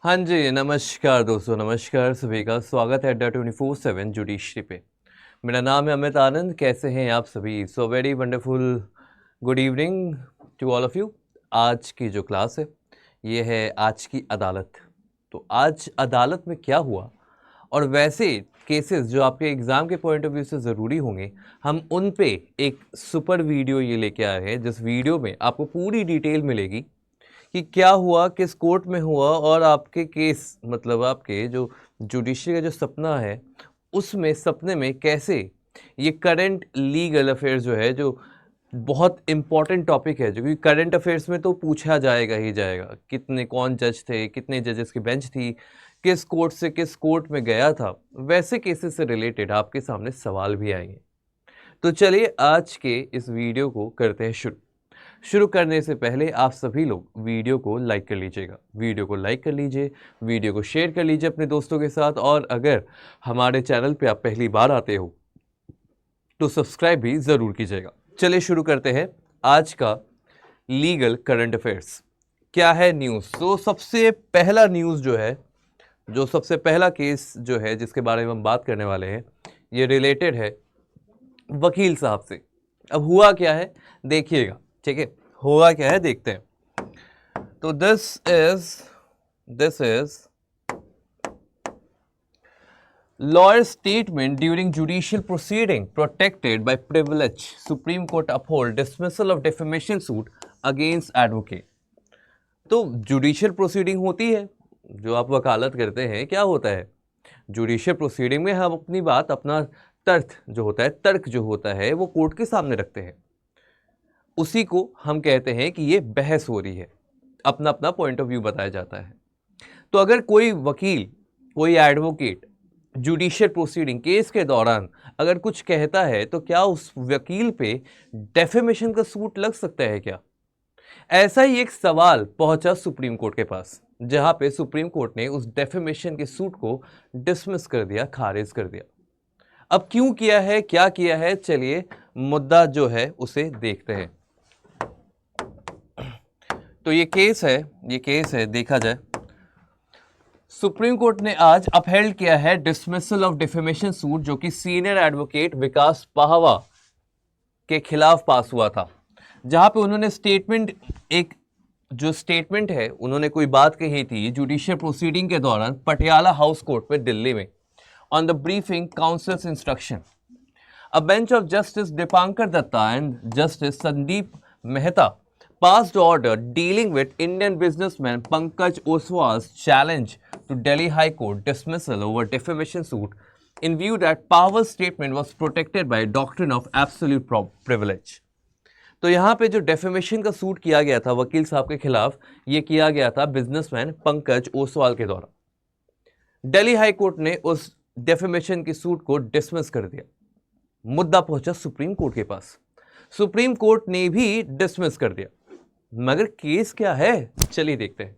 हाँ जी, नमस्कार दोस्तों, नमस्कार सभी का स्वागत है अड्डा 24/7 जुडिशरी पे। मेरा नाम है अमित आनंद, कैसे हैं आप सभी? So very wonderful good evening to all of you. आज की जो क्लास है, ये है आज की अदालत। तो आज अदालत में क्या हुआ और वैसे केसेस जो आपके एग्ज़ाम के पॉइंट ऑफ व्यू से ज़रूरी होंगे, हम उन पे एक सुपर वीडियो ये लेके आए हैं, जिस वीडियो में आपको पूरी डिटेल मिलेगी कि क्या हुआ, किस कोर्ट में हुआ और आपके केस मतलब आपके जो जुडिशरी का जो सपना है, उसमें सपने में कैसे ये करंट लीगल अफेयर्स जो है, जो बहुत इम्पॉर्टेंट टॉपिक है, जो कि करंट अफेयर्स में तो पूछा जाएगा ही जाएगा। कितने कौन जज थे, कितने जजेस की बेंच थी, किस कोर्ट से किस कोर्ट में गया था, वैसे केसेस से रिलेटेड आपके सामने सवाल भी आएंगे। तो चलिए आज के इस वीडियो को करते हैं शुरू करने से पहले आप सभी लोग वीडियो को लाइक कर लीजिएगा, वीडियो को लाइक कर लीजिए, वीडियो को शेयर कर लीजिए अपने दोस्तों के साथ, और अगर हमारे चैनल पे आप पहली बार आते हो तो सब्सक्राइब भी ज़रूर कीजिएगा। चलिए शुरू करते हैं आज का लीगल करंट अफेयर्स। क्या है न्यूज़? तो सबसे पहला न्यूज़ जो है, जो सबसे पहला केस जो है जिसके बारे में हम बात करने वाले हैं, ये रिलेटेड है वकील साहब से। अब हुआ क्या है देखिएगा, ठीक है? हुआ क्या है देखते हैं। तो this is lawyer statement during judicial proceeding protected by privilege, supreme court uphold dismissal of defamation suit against advocate. तो जुडिशियल प्रोसीडिंग होती है, जो आप वकालत करते हैं, क्या होता है जुडिशियल प्रोसीडिंग में? हम अपनी बात, अपना तर्क जो होता है वो कोर्ट के सामने रखते हैं, उसी को हम कहते हैं कि ये बहस हो रही है, अपना अपना पॉइंट ऑफ व्यू बताया जाता है। तो अगर कोई वकील, कोई एडवोकेट जुडिशियल प्रोसीडिंग केस के दौरान अगर कुछ कहता है, तो क्या उस वकील पे डेफेमेशन का सूट लग सकता है क्या? ऐसा ही एक सवाल पहुंचा सुप्रीम कोर्ट के पास, जहां पे सुप्रीम कोर्ट ने उस डेफेमेशन के सूट को डिसमिस कर दिया, खारिज कर दिया। अब क्यों किया है, क्या किया है, चलिए मुद्दा जो है उसे देखते हैं। तो ये केस है देखा जाए, सुप्रीम कोर्ट ने आज अपहेल्ड किया है डिसमिसल ऑफ डिफेमेशन सूट, जो कि सीनियर एडवोकेट विकास पाहवा के खिलाफ पास हुआ था, जहां पे उन्होंने स्टेटमेंट है, उन्होंने कोई बात कही थी जुडिशियल प्रोसीडिंग के दौरान पटियाला हाउस कोर्ट में दिल्ली में, on the briefing councils instruction. A bench of Justice Dipankar Datta and Justice Sandeep Mehta passed order dealing with Indian businessman Pankaj Oswal's challenge to Delhi High Court dismissal over defamation suit in view that Pawar's statement was protected by doctrine of absolute privilege. तो यहाँ पे जो defamation का suit किया गया था वकील साहब के खिलाफ, ये किया गया था बिजनेसमैन पंकज ओसवाल के द्वारा। दिल्ली हाई कोर्ट ने उस डेफेमेशन के सूट को डिसमिस कर दिया। मुद्दा पहुंचा सुप्रीम कोर्ट के पास, सुप्रीम कोर्ट ने भी डिसमिस कर दिया। मगर केस क्या है, चलिए देखते हैं।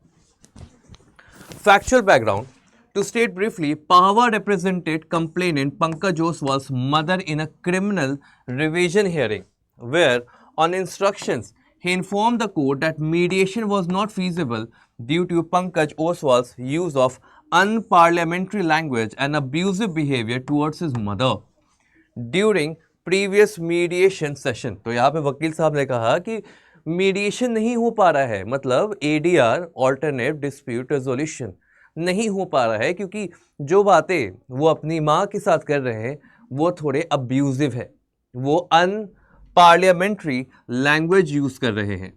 Factual background to state briefly, Pahwa represented complainant Pankaj Oswal's mother in a criminal revision hearing, where on instructions he informed the court that mediation was not feasible due to Pankaj Oswal's use of unparliamentary language and abusive behavior towards his mother during previous mediation session. तो यहाँ पे वकील साहब ने कहा कि mediation नहीं हो पा रहा है, मतलब ADR ऑल्टरनेट डिस्प्यूट रेजोल्यूशन नहीं हो पा रहा है, क्योंकि जो बातें वो अपनी माँ के साथ कर रहे हैं वो थोड़े अब्यूजिव है, वो अनपार्लियामेंट्री लैंग्वेज यूज कर रहे हैं।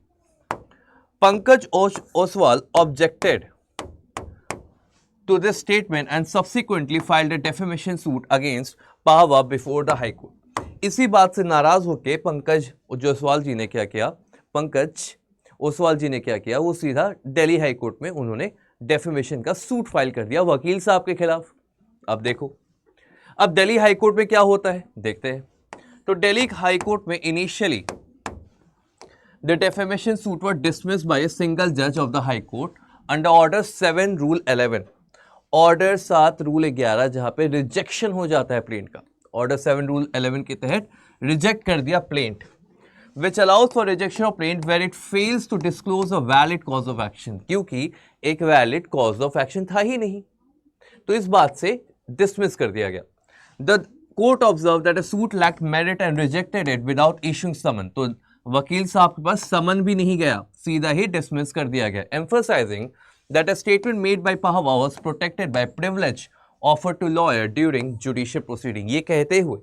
Pankaj Oswal objected to this statement and subsequently filed a defamation suit against Pahwa before the High Court. इसी बात से नाराज होकर पंकज ओसवाल जी ने क्या किया, वो सीधा दिल्ली हाई कोर्ट में उन्होंने डेफेमेशन का सूट फाइल कर दिया वकील साहब के खिलाफ। अब देखो, अब दिल्ली हाई कोर्ट में क्या होता है देखते हैं। तो दिल्ली हाई कोर्ट में initially the defamation suit was dismissed by a single judge of the High Court under Order 7 Rule 11, order 7 rule 11, जहां पे रिजेक्शन हो जाता है प्लेंट का। ऑर्डर 7 रूल 11 के तहत रिजेक्ट कर दिया plaint. which allows for rejection of plaint where it fails to disclose a valid cause of action, क्योंकि एक valid cause of action था ही नहीं, तो इस बात से dismiss कर दिया गया. The court observed that a suit lacked merit and rejected it without issuing summon. तो वकील साहब के पास समन भी नहीं गया, सीधा ही dismiss कर दिया गया, emphasizing that a statement made by Pahwa was protected by privilege offered to lawyer during judicial proceeding. ये कहते हुए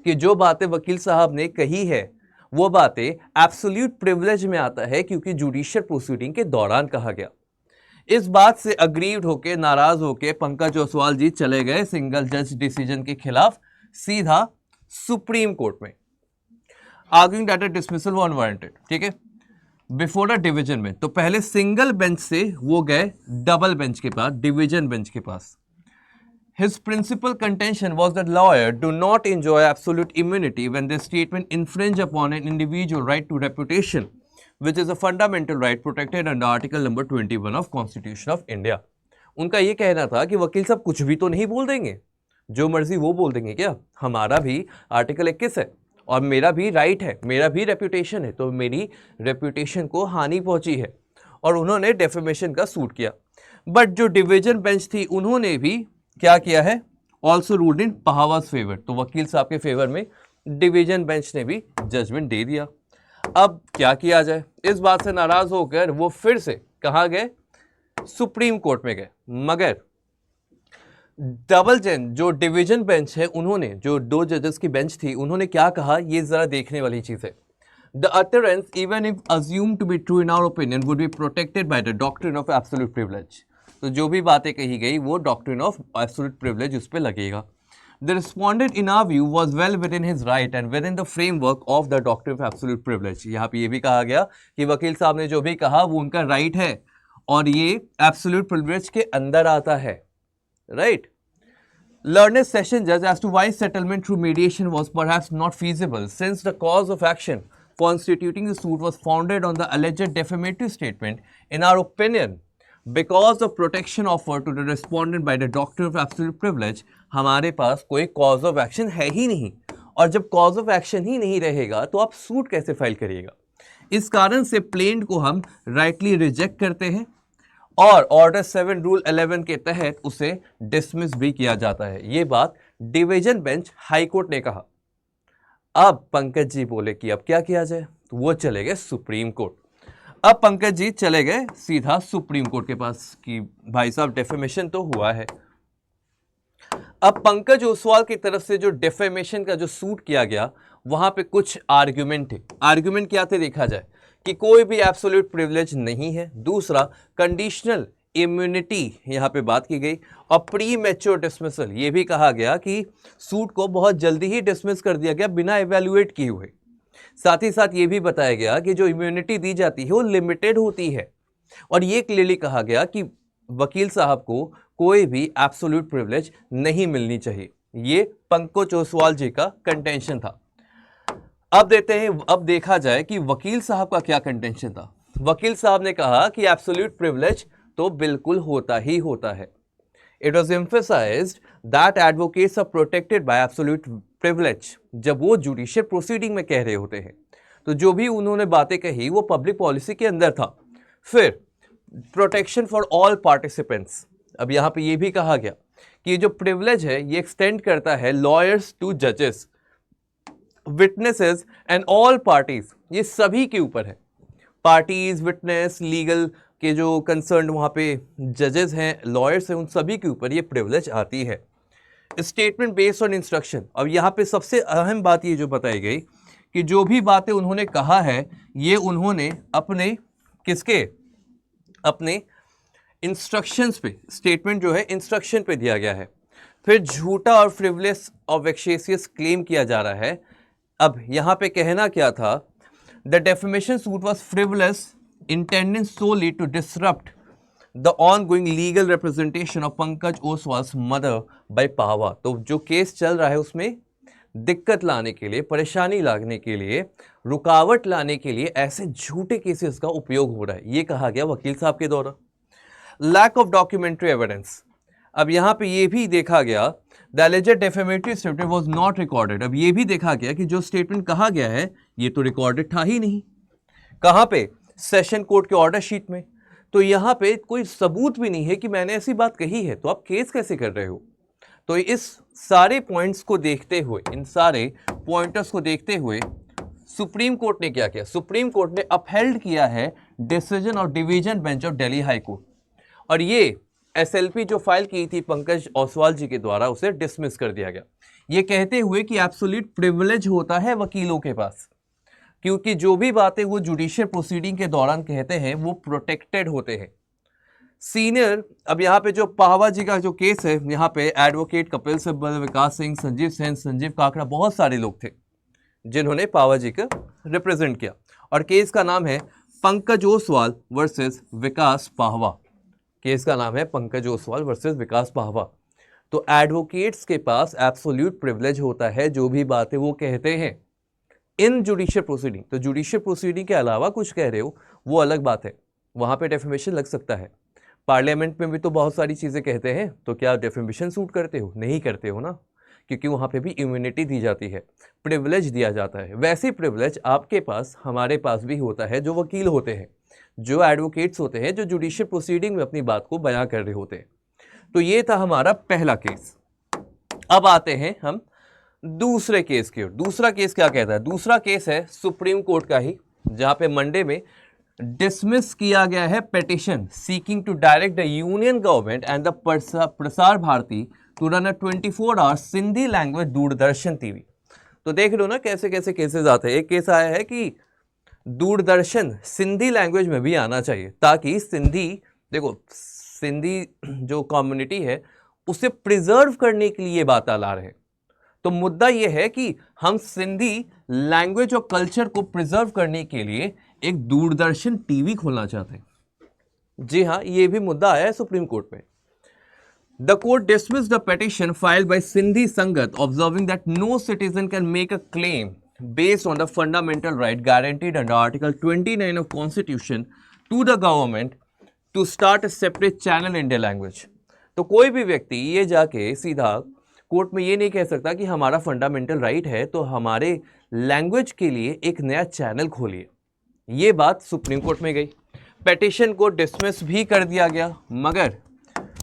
कि जो बातें वकील साहब ने कही है वो बातें एब्सोल्यूट प्रिविलेज में आता है क्योंकि जुडिशियल प्रोसीडिंग के दौरान कहा गया. इस बात से अग्रीव्ड होके, नाराज होके पंकज ओसवाल जी चले गए सिंगल जज डिसीजन के खिलाफ सीधा सुप्रीम कोर्ट में, arguing that dismissal was unwarranted. ठीक है, बिफोर अ डिवीजन में. तो पहले सिंगल बेंच से वो गए डबल बेंच के पास, डिवीजन बेंच के पास. His principal contention was that lawyers do not enjoy absolute immunity when their statement infringe upon an individual right to reputation, which is a fundamental right protected under Article number 21 of Constitution of India. उनका ये कहना था कि वकील साहब कुछ भी तो नहीं बोल देंगे, जो मर्जी वो बोल देंगे क्या? हमारा भी आर्टिकल 21 है और मेरा भी राइट है, मेरा भी रेपुटेशन है, तो मेरी रेपुटेशन को हानि पहुंची है और उन्होंने डेफेमेशन का सूट किया. बट जो डिवीजन बेंच थी उन्होंने भी क्या किया है? ऑल्सो रूल्ड इन पहावाज फेवर. तो वकील साहब के फेवर में डिवीजन बेंच ने भी जजमेंट दे दिया. अब क्या किया जाए? इस बात से नाराज होकर वो फिर से कहाँ गए? सुप्रीम कोर्ट में गए. मगर डबल जज जो डिवीजन बेंच है उन्होंने, जो दो जजेस की बेंच थी, उन्होंने क्या कहा ये जरा देखने वाली चीज है. The utterance, even if assumed to be true in our opinion, would be protected by the doctrine of absolute privilege. तो जो भी बातें कही गई वो डॉक्ट्रिन ऑफ एब्सोल्यूट प्रिविलेज उस पर लगेगा. The respondent in our view was well within his right and within the framework of the doctrine of absolute privilege. यहाँ पे ये भी कहा गया कि वकील साहब ने जो भी कहा वो उनका राइट है और ये एब्सोल्यूट प्रिविलेज के अंदर आता है. Right. Learned session judge as to why settlement through mediation was perhaps not feasible since the cause of action constituting the suit was founded on the alleged defamatory statement. In our opinion, because of protection offered to the respondent by the doctrine of absolute privilege, हमारे पास कोई cause of action है ही नहीं और जब cause of action ही नहीं रहेगा तो आप सूट कैसे फाइल करिएगा. इस कारण से प्लेंट को हम राइटली रिजेक्ट करते हैं और ऑर्डर 7 रूल 11 के तहत उसे डिसमिस भी किया जाता है. ये बात डिवीजन बेंच हाई कोर्ट ने कहा. अब पंकज जी बोले कि अब क्या किया जाए, तो वो चले गए सुप्रीम कोर्ट. अब पंकज जी चले गए सीधा सुप्रीम कोर्ट के पास कि भाई साहब डेफेमेशन तो हुआ है. अब पंकज ओसवाल की तरफ से जो डेफेमेशन का जो सूट किया गया वहां पे कुछ आर्ग्यूमेंट थे. आर्ग्यूमेंट क्या थे देखा जाए कि कोई भी एब्सोल्यूट प्रिविलेज नहीं है. दूसरा, कंडीशनल इम्यूनिटी यहाँ पे बात की गई और प्री मैच्योर डिसमिसल. ये भी कहा गया कि सूट को बहुत जल्दी ही डिसमिस कर दिया गया बिना एवेल्युएट किए हुए. साथ ही साथ ये भी बताया गया कि जो इम्यूनिटी दी जाती है वो लिमिटेड होती है और ये क्लियरली कहा गया कि वकील साहब को कोई भी एब्सोल्यूट प्रिविलेज नहीं मिलनी चाहिए. ये पंकज ओसवाल जी का कंटेंशन था. अब देखा जाए कि वकील साहब का क्या कंटेंशन था. वकील साहब ने कहा कि एब्सोल्यूट प्रिविलेज तो बिल्कुल होता ही होता है. It was emphasized that advocates are protected by absolute privilege. जब वो जुडिशियल प्रोसीडिंग में कह रहे होते हैं तो जो भी उन्होंने बातें कही वो पब्लिक पॉलिसी के अंदर था. फिर प्रोटेक्शन फॉर ऑल पार्टिसिपेंट्स. अब यहाँ पे ये भी कहा गया कि ये जो प्रिविलेज है ये एक्सटेंड करता है लॉयर्स टू जजेस, विटनेसेस एंड ऑल पार्टीज. ये सभी के ऊपर है. पार्टीज, विटनेस, लीगल के जो कंसर्न वहाँ पे जजेस हैं, लॉयर्स हैं, उन सभी के ऊपर ये प्रिविलेज आती है. Statement based on instruction. अब यहाँ पे सबसे अहम बात ये जो बताई गई कि जो भी बातें उन्होंने कहा है ये उन्होंने अपने इंस्ट्रक्शंस पे, स्टेटमेंट जो है इंस्ट्रक्शन पे दिया गया है. फिर झूठा और फ्रिवलेस और वेक्सेशियस क्लेम किया जा रहा है. अब यहाँ पे कहना क्या था? The defamation suit was frivolous intended solely to disrupt the ongoing legal representation of Pankaj Oswal's mother by Pahwa. तो जो केस चल रहा है उसमें दिक्कत लाने के लिए, परेशानी लाने के लिए, रुकावट लाने के लिए ऐसे झूठे केसेस का उपयोग हो रहा है, ये कहा गया वकील साहब के द्वारा. Lack of documentary evidence. अब यहाँ पे ये भी देखा गया the alleged defamatory statement was not recorded. अब ये भी देखा गया कि जो स्टेटमेंट कहा गया है ये तो रिकॉर्डेड था ही नहीं। कहां पे? सेशन कोर्ट के ऑर्डर शीट में। तो यहां पे कोई सबूत भी नहीं है कि मैंने ऐसी बात कही है, तो आप केस कैसे कर रहे हो? तो इस सारे पॉइंट्स को देखते हुए, इन सारे पॉइंटर्स को देखते हुए सुप्रीम कोर्ट ने क्या किया? सुप्रीम कोर्ट ने अपहेल्ड किया है decision of division bench of Delhi high court, और ये एसएलपी जो फाइल की थी पंकज ओसवाल जी के द्वारा, उसे डिसमिस कर दिया गया, ये कहते हुए कि एब्सोल्यूट प्रिविलेज होता है वकीलों के पास, क्योंकि जो भी बातें वो जुडिशियल प्रोसीडिंग के दौरान कहते हैं वो प्रोटेक्टेड होते हैं। सीनियर, अब यहाँ पे जो पाहवा जी का जो केस है, यहाँ पे एडवोकेट कपिल सिब्बल, विकास सिंह, संजीव सेन, संजीव काकड़ा, बहुत सारे लोग थे जिन्होंने पाहवा जी का रिप्रेजेंट किया, और केस का नाम है पंकज ओसवाल वर्सेस विकास पाहवा। केस का नाम है पंकज ओसवाल वर्सेस विकास पाहवा। तो एडवोकेट्स के पास एब्सोल्यूट प्रिविलेज होता है, जो भी बातें वो कहते हैं इन जुडिशियल प्रोसीडिंग। तो जुडिशियल प्रोसीडिंग के अलावा कुछ कह रहे हो वो अलग बात है, वहां पे डेफेमेशन लग सकता है। पार्लियामेंट में भी तो बहुत सारी चीजें कहते हैं, तो क्या डेफेमेशन सूट करते हो? नहीं करते हो ना, क्योंकि वहां पे भी इम्यूनिटी दी जाती है, प्रिविलेज दिया जाता है। वैसे प्रिविलेज आपके पास, हमारे पास भी होता है, जो वकील होते हैं, जो एडवोकेट्स होते हैं, जो जुडिशियल प्रोसीडिंग में अपनी बात को बयां कर रहे होते हैं। तो ये था हमारा पहला केस। अब आते हैं हम दूसरे केस की ओर। दूसरा केस क्या कहता है? दूसरा केस है सुप्रीम कोर्ट का ही, जहां पे मंडे में डिसमिस किया गया है petition seeking to direct the union government and the Prasar Bharati to run a 24 hour Sindhi language Doordarshan TV. तो देख लो ना कैसे कैसे केसेस आते हैं। एक केस आया है कि दूरदर्शन सिंधी लैंग्वेज में भी आना चाहिए, ताकि सिंधी, देखो सिंधी जो कम्युनिटी है उसे प्रिजर्व करने के लिए बात ला रहे हैं। तो मुद्दा यह है कि हम सिंधी लैंग्वेज और कल्चर को प्रिजर्व करने के लिए एक दूरदर्शन टीवी खोलना चाहते हैं। जी हां, यह भी मुद्दा आया है सुप्रीम कोर्ट में। The court dismissed the petition filed by Sindhi Sangat, observing that no citizen can make a claim based on the fundamental right guaranteed under Article 29 of Constitution to the government to start a separate channel in their language। तो कोई भी व्यक्ति ये जाके सीधा court में ये नहीं कह सकता कि हमारा फंडामेंटल राइट है तो हमारे लैंग्वेज के लिए एक नया चैनल खोलिए। ये बात सुप्रीम कोर्ट में गई, पेटिशन को डिसमिस भी कर दिया गया, मगर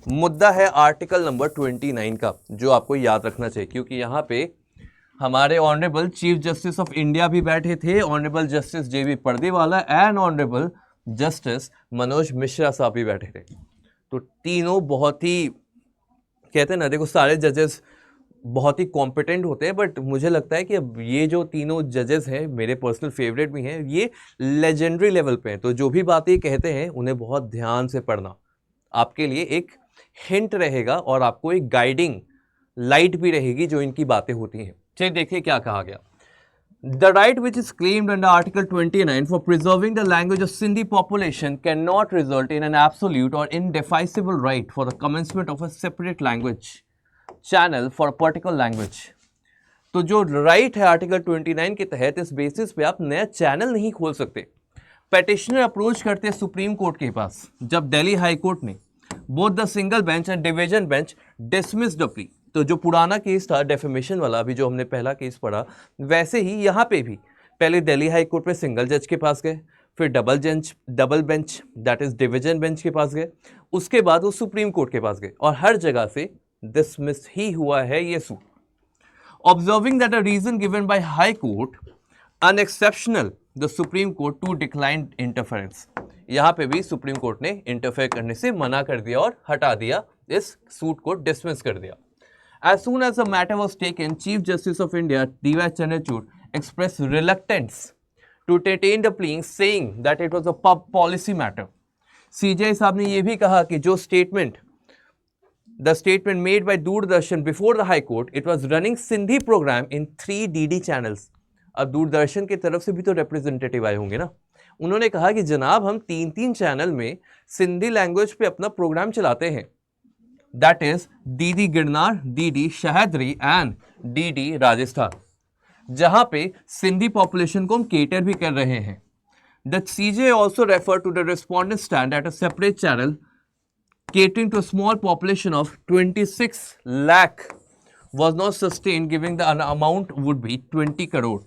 मुद्दा है आर्टिकल नंबर 29 का, जो आपको याद रखना चाहिए, क्योंकि यहाँ पे हमारे honourable chief justice of India भी बैठे थे, honourable justice JB Pardiwala and honourable justice Manoj Mishra साहब भी बैठे थे। तो तीनों बहुत ही, कहते हैं ना, देखो सारे जजेस बहुत ही कॉम्पिटेंट होते हैं, बट मुझे लगता है कि अब ये जो तीनों जजेस हैं, मेरे पर्सनल फेवरेट भी हैं, ये लेजेंडरी लेवल पे हैं। तो जो भी बातें कहते हैं उन्हें बहुत ध्यान से पढ़ना आपके लिए एक हिंट रहेगा, और आपको एक गाइडिंग लाइट भी रहेगी जो इनकी बातें होती हैं। चलिए देखिए क्या कहा गया। The right which is claimed under Article 29 for preserving the language of Sindhi population cannot result in an absolute or indefeasible right for the commencement of a separate language channel for a particular language। तो जो right है article 29 के तहत, इस basis पे आप नया channel नहीं खोल सकते। पेटिशनर अप्रोच करते हैं सुप्रीम कोर्ट के पास, जब दिल्ली हाई कोर्ट ने both the single bench and division bench dismissed the plea. तो जो पुराना केस था डेफेमेशन वाला, अभी जो हमने पहला केस पढ़ा, वैसे ही यहाँ पे भी पहले दिल्ली हाई कोर्ट पे सिंगल जज के पास गए, फिर double bench that is division bench के पास गए, उसके बाद वो सुप्रीम कोर्ट के पास गए, और हर जगह से डिसमिस ही हुआ है ये suit. Observing that a reason given by High Court unexceptional, the Supreme Court to decline interference. यहाँ पे भी सुप्रीम कोर्ट ने इंटरफेयर करने से मना कर दिया और हटा दिया, इस सूट को डिसमिस कर दिया। As soon as the matter was taken, Chief Justice of India D.Y. Chandrachud expressed reluctance to entertain the plea, saying that it was a policy matter। CJI साहब ने यह भी कहा कि जो the statement made by Doordarshan before the High Court, it was running Sindhi program in 3 DD channels। अब दूरदर्शन की तरफ से भी तो रिप्रेजेंटेटिव आए होंगे ना, उन्होंने कहा कि जनाब हम 3 चैनल में सिंधी लैंग्वेज पे अपना प्रोग्राम चलाते हैं, that is DD Girnar, DD Sahyadri and DD Rajasthan, जहां पे सिंधी पॉपुलेशन को हम केटर भी कर रहे हैं। The CJ also refer to the respondent stand at a separate channel catering to a small population of 26 lakh was not sustained, giving the amount would be 20 crore.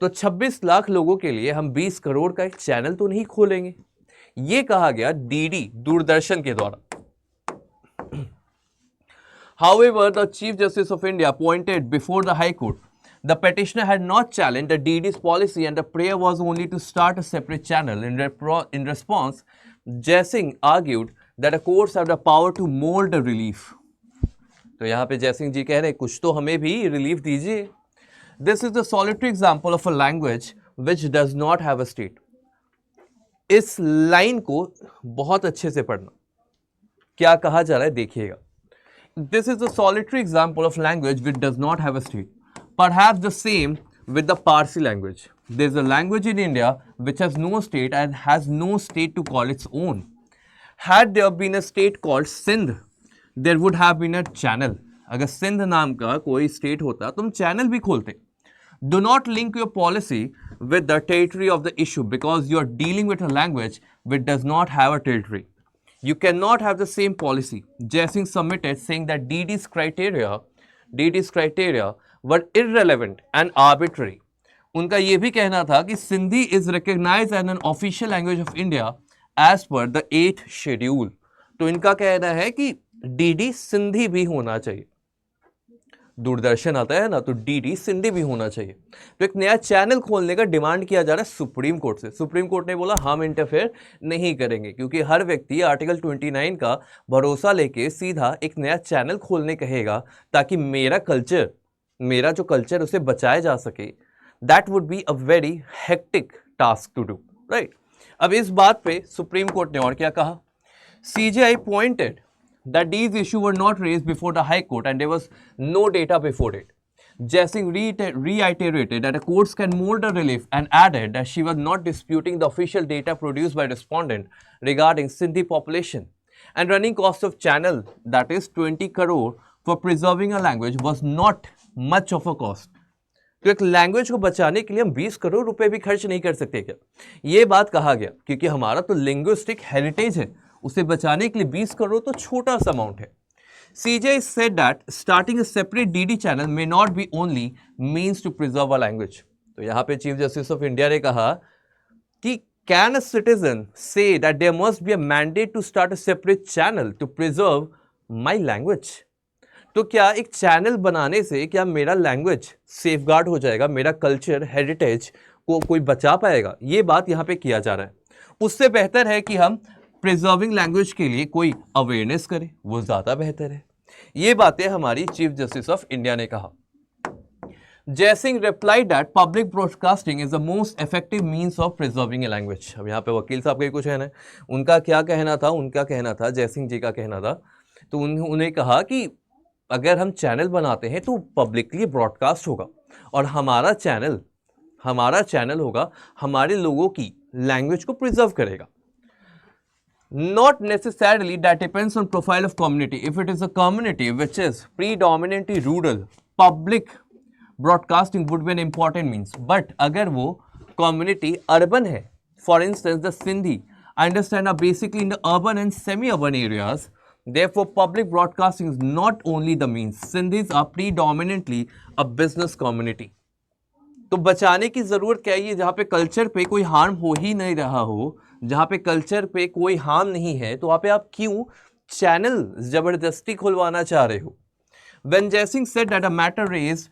तो 26 लाख लोगों के लिए हम 20 करोड़ का एक चैनल तो नहीं खोलेंगे, ये कहा गया डीडी दूरदर्शन के द्वारा। However, the Chief Justice of India pointed before the High Court the petitioner had not challenged the DD's policy and the prayer was only to start a separate channel. In response, Jai Singh argued that the courts have the power to mold the relief. तो यहाँ पे जय सिंह जी कह रहे हैं कुछ तो हमें भी रिलीफ दीजिए। This is the solitary example of a language which does not have a state. इस लाइन को बहुत अच्छे से पढ़ना, क्या कहा जा रहा है देखिएगा। This is a solitary example of language which does not have a state. Perhaps the same with the Parsi language. There is a language in India which has no state and has no state to call its own. Had there been a state called Sindh, there would have been a channel. अगर सिंध नाम का कोई state होता तुम channel भी खोलते। Do not link your policy with the territory of the issue because you are dealing with a language which does not have a territory. You cannot have the same policy. Jai Singh submitted saying that DD's criteria were irrelevant and arbitrary. उनका ये भी कहना था कि Sindhi is recognized as an official language of India as per the 8th schedule. तो इनका कहना है कि डीडी सिंधी भी होना चाहिए। दूरदर्शन आता है ना, तो डीडी सिंधी भी होना चाहिए। तो एक नया चैनल खोलने का डिमांड किया जा रहा है सुप्रीम कोर्ट से। सुप्रीम कोर्ट ने बोला हम इंटरफेयर नहीं करेंगे, क्योंकि हर व्यक्ति आर्टिकल 29 का भरोसा लेके सीधा एक नया चैनल खोलने कहेगा ताकि मेरा जो कल्चर उसे बचाया जा सके। That would be a very hectic task to do, right. अब इस बात पे सुप्रीम कोर्ट ने और क्या कहा, CJI pointed that these issues were not raised before the High Court and there was no data before it. Jai Singh reiterated that the courts can mold a relief and added that she was not disputing the official data produced by respondent regarding Sindhi population and running cost of channel, that is 20 crore for preserving a language, was not much of a cost. तो एक language को बचाने के लिए हम 20 करोड़ रुपए भी खर्च नहीं कर सकते क्या? ये बात कहा गया क्योंकि हमारा तो लिंग्विस्टिक हेरिटेज है, उसे बचाने के लिए 20 करोड़ तो छोटा सा अमाउंट है। CJI said that starting a separate DD channel may not be only means to preserve a language. तो यहाँ पे चीफ जस्टिस ऑफ इंडिया ने कहा कि can a citizen say that there must be a mandate to start a separate channel to preserve my language? तो क्या एक channel बनाने से क्या मेरा लैंग्वेज सेफगार्ड हो जाएगा, मेरा कल्चर हेरिटेज को कोई बचा पाएगा? ये बात यहाँ पे किया जा रहा है। उससे बेहतर है कि हम प्रिजर्विंग लैंग्वेज के लिए कोई अवेयरनेस करें, वो ज़्यादा बेहतर है। ये बातें हमारी चीफ जस्टिस ऑफ इंडिया ने कहा। जय Singh replied that public broadcasting is the most effective means of preserving a language. अब यहाँ पे वकील साहब का कुछ कहना है, उनका क्या कहना था? उनका कहना था, जय सिंह जी का कहना था, तो उन्हें कहा कि अगर हम चैनल बनाते हैं तो पब्लिकली ब्रॉडकास्ट होगा और हमारा चैनल होगा, हमारे लोगों की लैंग्वेज को प्रिजर्व करेगा। Not necessarily that depends on profile of community. If it is a community which is predominantly rural, public broadcasting would be an important means. But अगर वो community urban है, for instance the Sindhi, I understand are basically in the urban and semi-urban areas. Therefore, public broadcasting is not only the means. Sindhis are predominantly a business community. तो बचाने की ज़रूरत क्या है? जहाँ पे कल्चर पे कोई हार्म हो ही नहीं रहा हो, जहाँ पे कल्चर पे कोई हार्म नहीं है, तो वहाँ पे आप क्यों चैनल जबरदस्ती खुलवाना चाह रहे हो? When Jai Singh said that a matter raised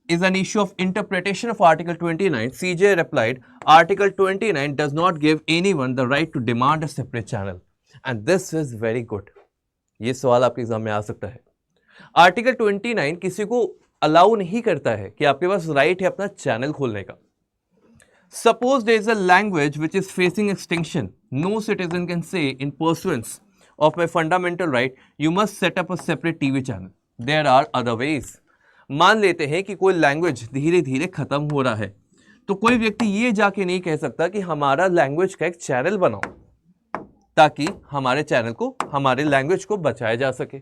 is an issue of interpretation of Article 29, CJI replied, Article 29 does not give anyone the right to demand a separate channel. And this is very good. ये सवाल आपके exam में आ सकता है। Article 29 किसी को allow नहीं करता है कि आपके पास राइट है अपना चैनल खोलने का। Suppose there is a language which is facing extinction. No citizen can say, in pursuance of my fundamental right, you must set up a separate TV channel. There are other ways. मान लेते हैं कि कोई language धीरे धीरे खत्म हो रहा है, तो कोई व्यक्ति ये जाके नहीं कह सकता कि हमारा लैंग्वेज का एक चैनल बनाओ ताकि हमारे लैंग्वेज को बचाया जा सके।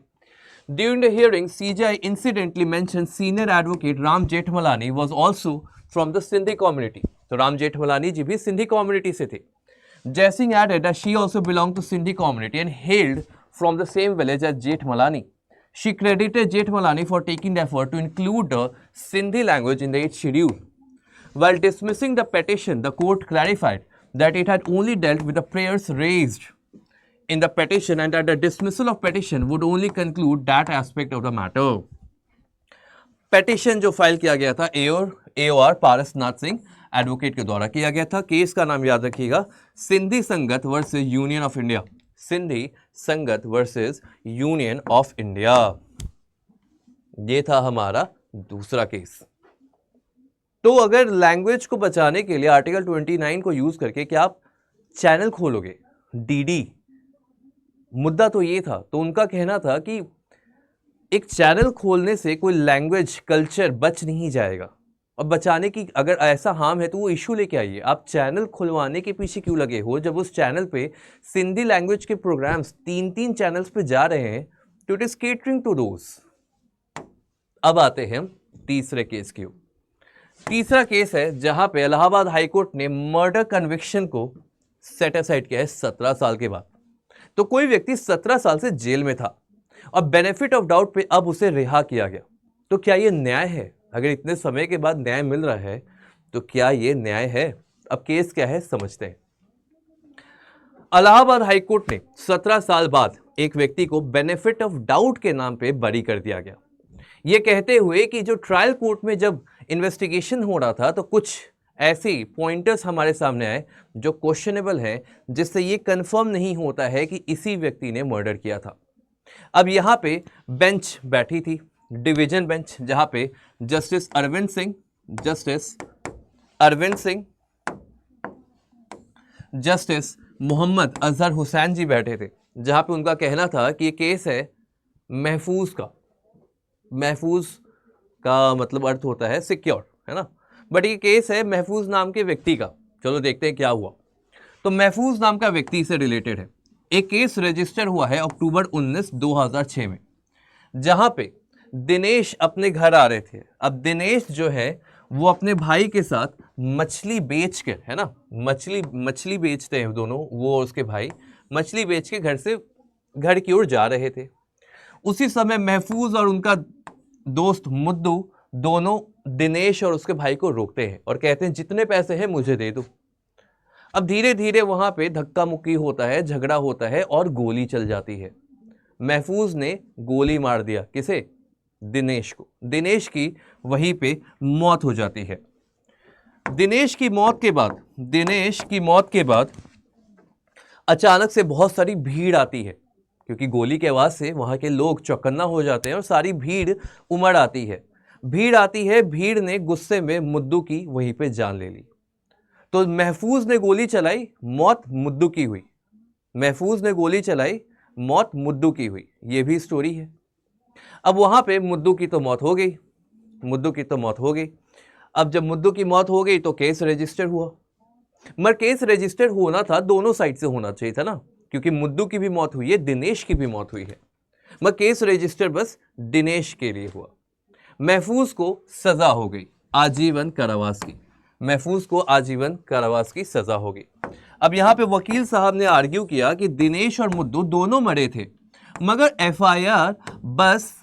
During the hearing, CJI incidentally mentioned senior advocate Ram Jethmalani was also from the Sindhi community. तो राम जेठमलानी जी भी सिंधी कम्युनिटी से थे। Jai Singh added that she also belonged to Sindhi community and hailed from the same village as Jethmalani. She credited Jethmalani for taking the effort to include the Sindhi language in the 8th schedule. While dismissing the petition, the court clarified that it had only dealt with the prayers raised in the petition and that the dismissal of petition would only conclude that aspect of the matter. Petition जो file किया गया था AOR Parasnath Singh advocate के द्वारा किया गया था। Case का नाम याद रखिएगा, सिंधी संगत versus union of India. Sindhi संगत वर्सेस यूनियन ऑफ इंडिया, ये था हमारा दूसरा केस। तो अगर लैंग्वेज को बचाने के लिए आर्टिकल 29 को यूज करके क्या आप चैनल खोलोगे डीडी, मुद्दा तो ये था। तो उनका कहना था कि एक चैनल खोलने से कोई लैंग्वेज कल्चर बच नहीं जाएगा, और बचाने की अगर ऐसा हार्म है तो वो इशू लेके आइए। आप चैनल खुलवाने के पीछे क्यों लगे हो जब उस चैनल पे सिंधी लैंग्वेज के प्रोग्राम्स 3-3 चैनल्स पे जा रहे हैं, तो it is catering to those. अब आते हैं हम तीसरे केस की। तीसरा केस है जहां पे इलाहाबाद हाईकोर्ट ने मर्डर कन्विक्शन को सेट असाइड किया है 17 साल के बाद। तो कोई व्यक्ति 17 साल से जेल में था और बेनिफिट ऑफ डाउट पे अब उसे रिहा किया गया। तो क्या ये न्याय है? अगर इतने समय के बाद न्याय मिल रहा है तो क्या ये न्याय है? अब केस क्या है समझते हैं। इलाहाबाद हाईकोर्ट ने 17 साल बाद एक व्यक्ति को बेनिफिट ऑफ डाउट के नाम पे बरी कर दिया गया, ये कहते हुए कि जो ट्रायल कोर्ट में जब इन्वेस्टिगेशन हो रहा था तो कुछ ऐसी पॉइंटर्स हमारे सामने आए जो क्वेश्चनेबल हैं, जिससे ये कंफर्म नहीं होता है कि इसी व्यक्ति ने मर्डर किया था। अब यहां पे बेंच बैठी थी, डिवीजन बेंच, जहां पे जस्टिस अरविंद सिंह, जस्टिस मोहम्मद अजहर हुसैन जी बैठे थे, जहां पे उनका कहना था कि ये केस है महफूज का। महफूज का मतलब अर्थ होता है सिक्योर, है ना, बट ये केस है महफूज नाम के व्यक्ति का। चलो देखते हैं क्या हुआ। तो महफूज नाम का व्यक्ति से रिलेटेड है। एक केस रजिस्टर हुआ है अक्टूबर 19, 2006 में, जहां पे दिनेश अपने घर आ रहे थे। अब दिनेश जो है वो अपने भाई के साथ मछली बेच कर, है ना, मछली बेचते हैं दोनों, वो और उसके भाई मछली बेच के घर की ओर जा रहे थे। उसी समय महफूज और उनका दोस्त मुद्दू दोनों दिनेश और उसके भाई को रोकते हैं और कहते हैं जितने पैसे हैं मुझे दे दो। अब धीरे धीरे वहां पे धक्का मुक्की होता है, झगड़ा होता है और गोली चल जाती है। महफूज ने गोली मार दिया, किसे? दिनेश को। दिनेश की वहीं पे मौत हो जाती है। दिनेश की मौत के बाद अचानक से बहुत सारी भीड़ आती है, क्योंकि गोली की आवाज से वहां के लोग चौकन्ना हो जाते हैं और सारी भीड़ उमड़ आती है। भीड़ ने गुस्से में मुद्दू की वहीं पे जान ले ली। तो महफूज ने गोली चलाई, मौत मुद्दू की हुई। महफूज ने गोली चलाई, मौत मुद्दू की हुई, ये भी स्टोरी है। अब वहां पे मुद्दू की तो मौत हो गई। अब जब मुद्दू की मौत हो गई तो केस रजिस्टर हुआ। मगर केस रजिस्टर होना था, दोनों साइड से होना चाहिए था ना, क्योंकि मुद्दू की भी मौत हुई है, दिनेश की भी मौत हुई है। मगर केस रजिस्टर बस दिनेश के लिए हुआ। महफूज को सजा हो गई आजीवन कारावास की। महफूज को आजीवन कारावास की सजा हो गई। अब यहां पे वकील साहब ने आर्ग्यू किया कि दिनेश और मुद्दू दोनों मरे थे, मगर एफआईआर बस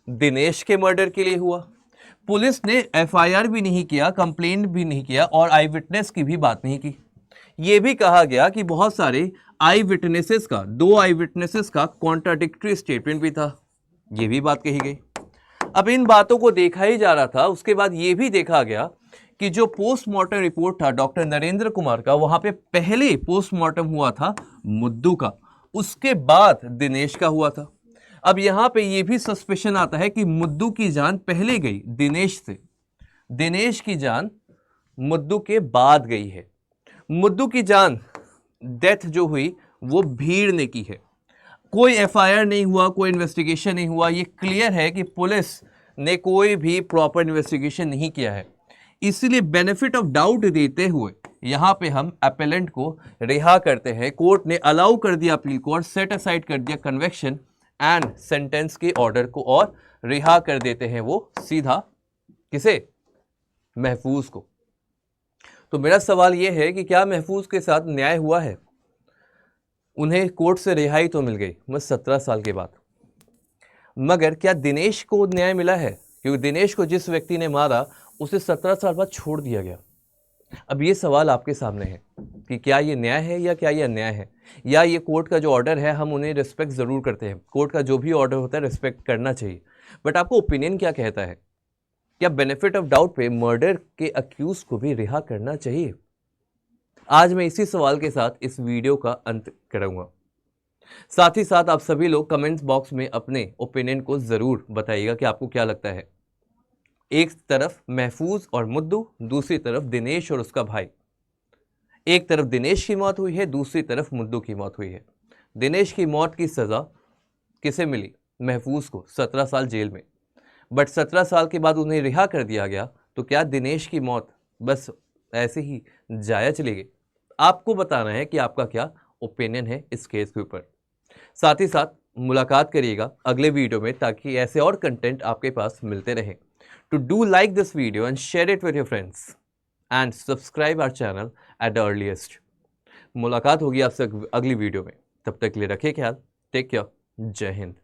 दिनेश के मर्डर के लिए हुआ। पुलिस ने एफआईआर भी नहीं किया, कंप्लेंट भी नहीं किया और आई विटनेस की भी बात नहीं की। यह भी कहा गया कि बहुत सारे दो आई विटनेसेस का कॉन्ट्राडिक्टरी स्टेटमेंट भी था, यह भी बात कही गई। अब इन बातों को देखा ही जा रहा था। उसके बाद यह भी देखा गया कि जो पोस्टमार्टम रिपोर्ट था डॉक्टर नरेंद्र कुमार का, वहां पे पहले पोस्टमार्टम हुआ था मुद्दू का, उसके बाद दिनेश का हुआ था। अब यहां पे ये भी सस्पेशन आता है कि मुद्दू की जान पहले गई दिनेश से, दिनेश की जान मुद्दू के बाद गई है। मुद्दू की जान डेथ जो हुई वो भीड़ ने की है। कोई एफआईआर नहीं हुआ, कोई इन्वेस्टिगेशन नहीं हुआ। ये क्लियर है कि पुलिस ने कोई भी प्रॉपर इन्वेस्टिगेशन नहीं किया है। इसलिए बेनिफिट ऑफ डाउट देते हुए यहां पे हम अपेलेंट को रिहा करते हैं। कोर्ट ने अलाउ कर दिया अपील को और सेट असाइड कर दिया कन्वेक्शन एंड सेंटेंस के ऑर्डर को और रिहा कर देते हैं वो सीधा किसे? महफूज को। तो मेरा सवाल यह है कि क्या महफूज के साथ न्याय हुआ है? उन्हें कोर्ट से रिहाई तो मिल गई, बस 17 साल के बाद। मगर क्या दिनेश को न्याय मिला है? क्योंकि दिनेश को जिस व्यक्ति ने मारा उसे 17 साल बाद छोड़ दिया गया। अब ये सवाल आपके सामने है कि क्या ये न्याय है या क्या ये अन्याय है, या ये कोर्ट का जो ऑर्डर है हम उन्हें रिस्पेक्ट ज़रूर करते हैं, कोर्ट का जो भी ऑर्डर होता है रिस्पेक्ट करना चाहिए, बट आपको ओपिनियन क्या कहता है? क्या बेनिफिट ऑफ डाउट पे मर्डर के अक्यूज को भी रिहा करना चाहिए? आज मैं इसी सवाल के साथ इस वीडियो का अंत करूंगा। साथ ही साथ आप सभी लोग कमेंट्स बॉक्स में अपने ओपिनियन को ज़रूर बताइएगा कि आपको क्या लगता है। एक तरफ महफूज और मुद्दू, दूसरी तरफ दिनेश और उसका भाई। एक तरफ दिनेश की मौत हुई है, दूसरी तरफ मुद्दू की मौत हुई है। दिनेश की मौत की सज़ा किसे मिली? महफूज को 17 साल जेल में, बट 17 साल के बाद उन्हें रिहा कर दिया गया। तो क्या दिनेश की मौत बस ऐसे ही जाया चली गई? आपको बताना है कि आपका क्या ओपिनियन है इस केस के ऊपर। साथ ही साथ मुलाकात करिएगा अगले वीडियो में, ताकि ऐसे और कंटेंट आपके पास मिलते रहें। To do like this video and share it with your friends and subscribe our channel at the earliest. मुलाकात होगी आपसे अगली वीडियो में, तब तक के लिए रखिए ख्याल। Take care. जय हिंद।